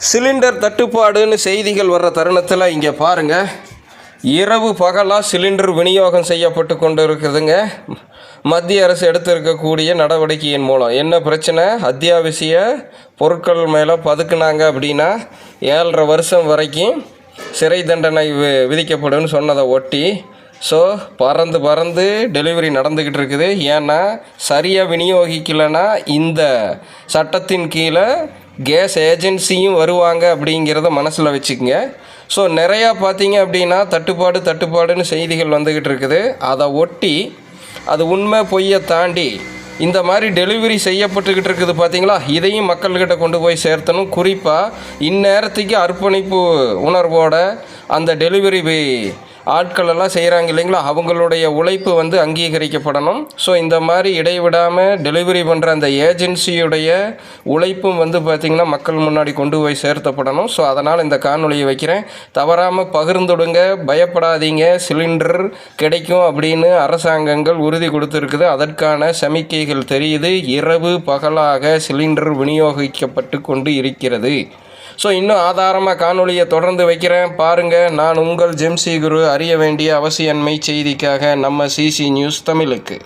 Cylinder தட்டுப்பாடுன்னு செய்திகள் வர்ற தருணத்தில் இங்கே பாருங்கள், இரவு பகலாக சிலிண்டர் விநியோகம் செய்யப்பட்டு கொண்டு இருக்குதுங்க. மத்திய அரசு எடுத்திருக்கக்கூடிய நடவடிக்கையின் மூலம் என்ன பிரச்சனை, அத்தியாவசிய பொருட்கள் மேலே பதுக்குனாங்க அப்படின்னா 7.5 வருஷம் வரைக்கும் சிறை தண்டனை விதிக்கப்படும் சொன்னதை ஒட்டி பறந்து டெலிவரி நடந்துக்கிட்டு இருக்குது. ஏன்னா சரியாக விநியோகிக்கலைன்னா இந்த சட்டத்தின் கீழே கேஸ் ஏஜென்சியும் வருவாங்க அப்படிங்கிறத மனசில் வச்சுக்கோங்க. நிறையா பார்த்தீங்க அப்படின்னா தட்டுப்பாடுன்னு செய்திகள் வந்துக்கிட்டு இருக்குது. அதை ஒட்டி அது உண்மை பொய்யை தாண்டி இந்த மாதிரி டெலிவரி செய்யப்பட்டுக்கிட்டு இருக்குது பார்த்தீங்களா, இதையும் மக்கள்கிட்ட கொண்டு போய் சேர்த்தணும். குறிப்பாக இந்நேரத்துக்கு அர்ப்பணிப்பு உணர்வோட அந்த டெலிவரி ஆட்கள் எல்லாம் செய்கிறாங்க இல்லைங்களா, அவங்களுடைய உழைப்பு அங்கீகரிக்கப்படணும். இந்த மாதிரி இடைவிடாமல் டெலிவரி பண்ணுற அந்த ஏஜென்சியுடைய உழைப்பும் பார்த்திங்கன்னா மக்கள் முன்னாடி கொண்டு போய் சேர்த்தப்படணும். அதனால் இந்த காணொலியை வைக்கிறேன், தவறாமல் பகிர்ந்துடுங்க, பயப்படாதீங்க. சிலிண்டர் கிடைக்கும் அப்படின்னு அரசாங்கங்கள் உறுதி கொடுத்துருக்குது, அதற்கான சமிக்கைகள் தெரியுது. இரவு பகலாக சிலிண்டர் விநியோகிக்கப்பட்டு கொண்டு இருக்கிறது. இன்னும் ஆதாரமாக காணொலியை தொடர்ந்து வைக்கிறேன், பாருங்கள். நான் உங்கள் ஜெம்சி குரு. அறிய வேண்டிய அவசியன்மை செய்திக்காக நம்ம சிசி நியூஸ் தமிழுக்கு.